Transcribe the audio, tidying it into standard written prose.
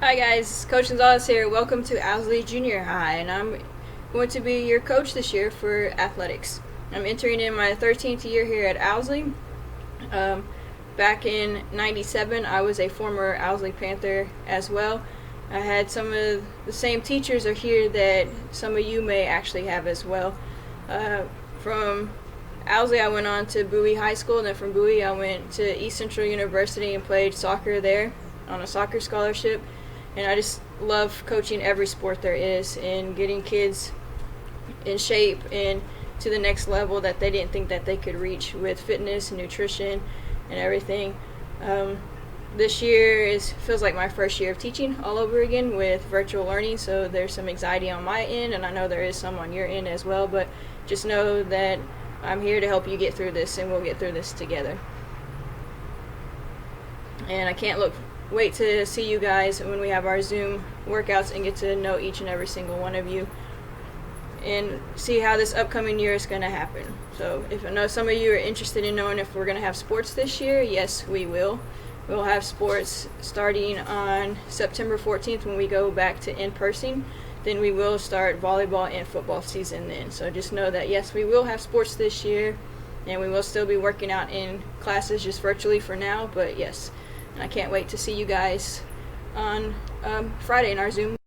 Hi guys, Coach Gonzalez here. Welcome to Owsley Junior High, and I'm going to be your coach this year for athletics. I'm entering in my 13th year here at Owsley. Back in '97, I was a former Owsley Panther as well. I had some of the same teachers are here that some of you may actually have as well. From Owsley, I went on to Bowie High School, and then from Bowie, I went to East Central University and played soccer there on a soccer scholarship. And I just love coaching every sport there is and getting kids in shape and to the next level that they didn't think that they could reach with fitness and nutrition and everything. This year feels like my first year of teaching all over again with virtual learning, so there's some anxiety on my end, and I know there is some on your end as well, but just know that I'm here to help you get through this, and we'll get through this together. And I can't wait to see you guys when we have our Zoom workouts and get to know each and every single one of you and see how this upcoming year is going to happen. So if I know some of you are interested in knowing if we're going to have sports this year, yes, we will. We'll have sports starting on September 14th when we go back to in-person. Then we will start volleyball and football season then. So just know that, yes, we will have sports this year, and we will still be working out in classes just virtually for now, but yes. And I can't wait to see you guys on Friday in our Zoom.